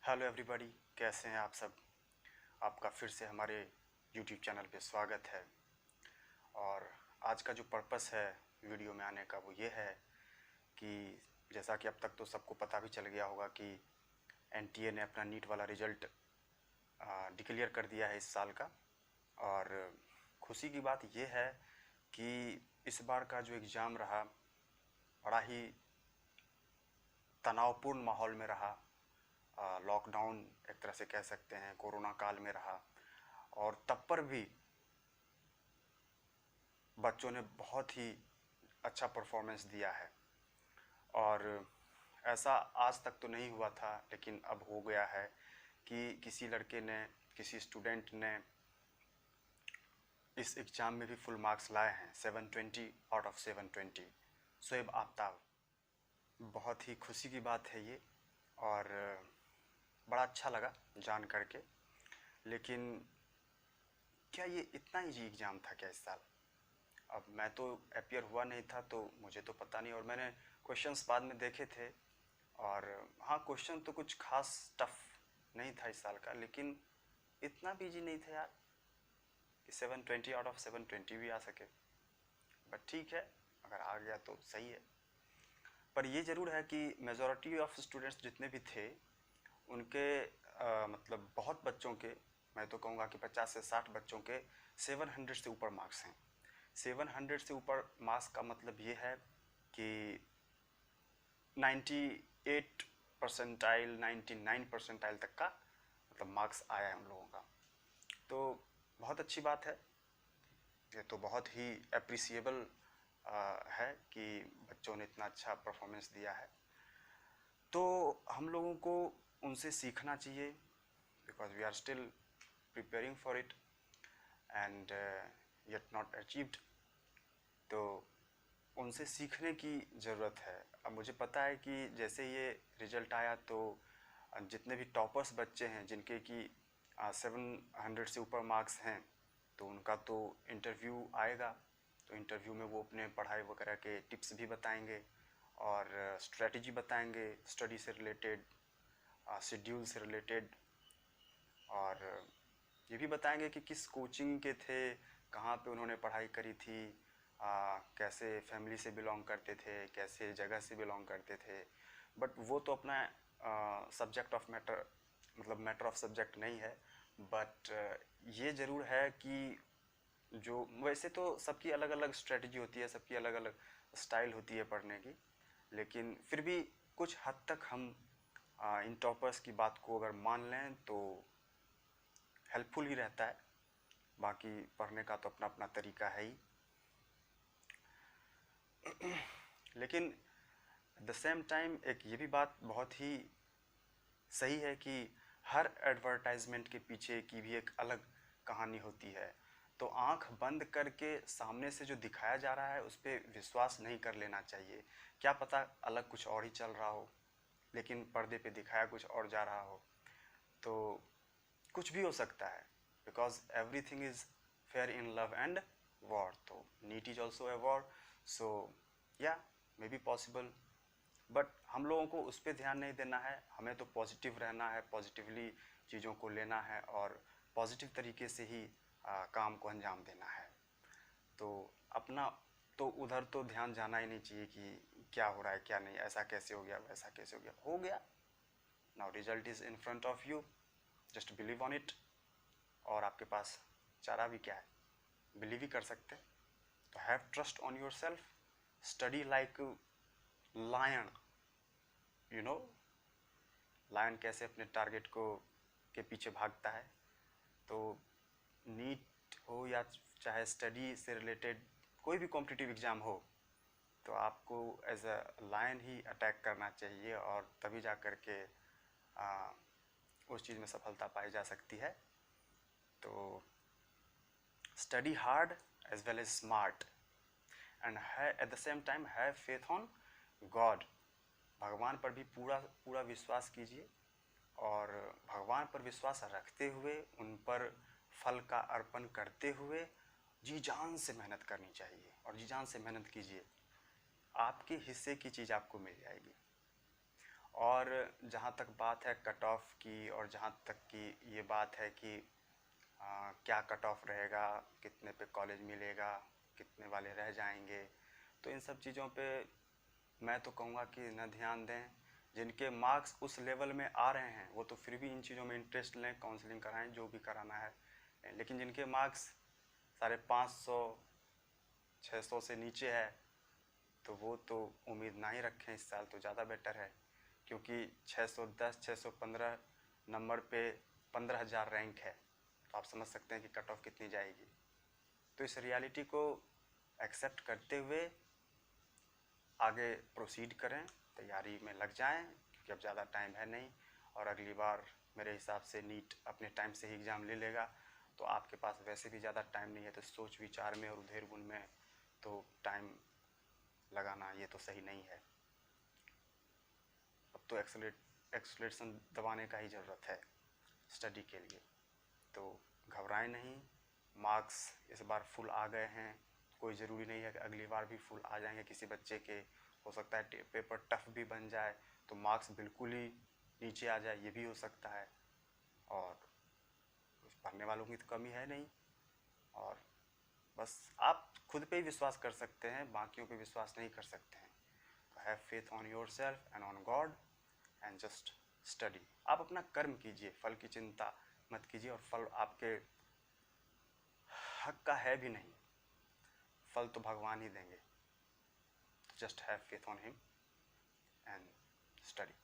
Hello everybody, कैसे हैं आप सब। आपका फिर से हमारे यूट्यूब चैनल पे स्वागत है। और आज का जो पर्पस है वीडियो में आने का वो ये है कि जैसा कि अब तक तो सबको पता भी चल गया होगा कि एनटीए ने अपना नीट वाला रिज़ल्ट डिक्लेयर कर दिया है इस साल का। और खुशी की बात ये है कि इस बार का जो एग्ज़ाम रहा बड़ा ही तनावपूर्ण माहौल में रहा। लॉकडाउन एक तरह से कह सकते हैं, कोरोना काल में रहा और तब पर भी बच्चों ने बहुत ही अच्छा परफॉर्मेंस दिया है। और ऐसा आज तक तो नहीं हुआ था, लेकिन अब हो गया है कि किसी लड़के ने, किसी स्टूडेंट ने इस एग्ज़ाम में भी फुल मार्क्स लाए हैं, 720 आउट ऑफ 720। शोएब आफ्ताब, बहुत ही खुशी की बात है ये और बड़ा अच्छा लगा जान करके। लेकिन क्या ये इतना ईजी एग्ज़ाम था क्या इस साल? अब मैं तो अपियर हुआ नहीं था तो मुझे तो पता नहीं, और मैंने क्वेश्चंस बाद में देखे थे। और हाँ, क्वेश्चन तो कुछ खास टफ नहीं था इस साल का, लेकिन इतना भी ईजी नहीं था यार कि 720 आउट ऑफ 720 भी आ सके। बट ठीक है, अगर आ गया तो सही है। पर ये ज़रूर है कि मेजॉरिटी ऑफ स्टूडेंट्स जितने भी थे उनके मतलब बहुत बच्चों के, मैं तो कहूँगा कि 50 से 60 बच्चों के 700 से ऊपर मार्क्स हैं। 700 से ऊपर मार्क्स का मतलब ये है कि 98 परसेंटाइल, 99 परसेंटाइल तक का मतलब मार्क्स आया है उन लोगों का। तो बहुत अच्छी बात है, ये तो बहुत ही अप्रिसिएबल है कि बच्चों ने इतना अच्छा परफॉर्मेंस दिया है। तो हम लोगों को उनसे सीखना चाहिए, because we are still preparing for it and yet not achieved. तो उनसे सीखने की ज़रूरत है। अब मुझे पता है कि जैसे ये रिज़ल्ट आया तो जितने भी टॉपर्स बच्चे हैं जिनके कि 700 से ऊपर मार्क्स हैं, तो उनका तो इंटरव्यू आएगा। तो इंटरव्यू में वो अपने पढ़ाई वगैरह के टिप्स भी बताएंगे और स्ट्रेटजी बताएंगे स्टडी से रिलेटेड, शेड्यूल से रिलेटेड। और ये भी बताएंगे कि किस कोचिंग के थे, कहाँ पे उन्होंने पढ़ाई करी थी, कैसे फैमिली से बिलोंग करते थे, कैसे जगह से बिलोंग करते थे। बट वो तो अपना सब्जेक्ट ऑफ मैटर, मतलब मैटर ऑफ सब्जेक्ट नहीं है। बट ये ज़रूर है कि जो वैसे तो सबकी अलग अलग स्ट्रेटजी होती है, सबकी अलग अलग स्टाइल होती है पढ़ने की, लेकिन फिर भी कुछ हद तक हम इन टॉपर्स की बात को अगर मान लें तो हेल्पफुल ही रहता है। बाकी पढ़ने का तो अपना अपना तरीका है ही। लेकिन एट द सेम टाइम एक ये भी बात बहुत ही सही है कि हर एडवर्टाइजमेंट के पीछे की भी एक अलग कहानी होती है। तो आंख बंद करके सामने से जो दिखाया जा रहा है उस पर विश्वास नहीं कर लेना चाहिए। क्या पता अलग कुछ और ही चल रहा हो, लेकिन पर्दे पे दिखाया कुछ और जा रहा हो। तो कुछ भी हो सकता है, because everything is fair in love and war. तो NEET is also a war, so yeah may be possible. But हम लोगों को उस पर ध्यान नहीं देना है, हमें तो पॉजिटिव रहना है, पॉजिटिवली चीज़ों को लेना है और पॉजिटिव तरीके से ही काम को अंजाम देना है। तो अपना तो उधर तो ध्यान जाना ही नहीं चाहिए कि क्या हो रहा है क्या नहीं, ऐसा कैसे हो गया, वैसा कैसे हो गया। Now result is in front of you, just believe on it. और आपके पास चारा भी क्या है, बिलीव ही कर सकते। तो have trust on yourself, study like lion. You know lion कैसे अपने टारगेट को के पीछे भागता है। तो नीट हो या चाहे स्टडी से रिलेटेड कोई भी कॉम्पिटिटिव एग्ज़ाम हो, तो आपको एज अ लायन ही अटैक करना चाहिए और तभी जा कर के उस चीज़ में सफलता पाई जा सकती है। तो study hard as well as smart and at the same time have faith on God. भगवान पर भी पूरा पूरा विश्वास कीजिए और भगवान पर विश्वास रखते हुए उन पर फल का अर्पण करते हुए जी जान से मेहनत करनी चाहिए। और जी जान से मेहनत कीजिए, आपके हिस्से की चीज़ आपको मिल जाएगी। और जहाँ तक बात है कट ऑफ की, और जहाँ तक कि ये बात है कि क्या कट ऑफ रहेगा, कितने पे कॉलेज मिलेगा, कितने वाले रह जाएंगे, तो इन सब चीज़ों पे मैं तो कहूँगा कि न ध्यान दें। जिनके मार्क्स उस लेवल में आ रहे हैं वो तो फिर भी इन चीज़ों में इंटरेस्ट लें, काउंसलिंग कराएं, जो भी कराना है। लेकिन जिनके मार्क्स 550 600 से नीचे है तो वो तो उम्मीद ना ही रखें इस साल, तो ज़्यादा बेटर है। क्योंकि 610 615 नंबर पे 15,000 रैंक है, तो आप समझ सकते हैं कि कट ऑफ कितनी जाएगी। तो इस रियलिटी को एक्सेप्ट करते हुए आगे प्रोसीड करें, तैयारी में लग जाएं, क्योंकि अब ज़्यादा टाइम है नहीं। और अगली बार मेरे हिसाब से नीट अपने टाइम से ही एग्ज़ाम ले लेगा, तो आपके पास वैसे भी ज़्यादा टाइम नहीं है, तो सोच विचार में और उधेड़ बुन में तो टाइम लगाना ये तो सही नहीं है। अब तो एक्सलेशन दबाने का ही ज़रूरत है स्टडी के लिए। तो घबराएं नहीं, मार्क्स इस बार फुल आ गए हैं, कोई ज़रूरी नहीं है कि अगली बार भी फुल आ जाएंगे। किसी बच्चे के हो सकता है पेपर टफ भी बन जाए तो मार्क्स बिल्कुल ही नीचे आ जाए, ये भी हो सकता है। और पढ़ने वालों की तो कमी है नहीं, और बस आप खुद पे ही विश्वास कर सकते हैं, बाकियों पे विश्वास नहीं कर सकते हैं। तो have faith on your self and on God and just study. आप अपना कर्म कीजिए, फल की चिंता मत कीजिए, और फल आपके हक का है भी नहीं, फल तो भगवान ही देंगे। Just have faith on him and study.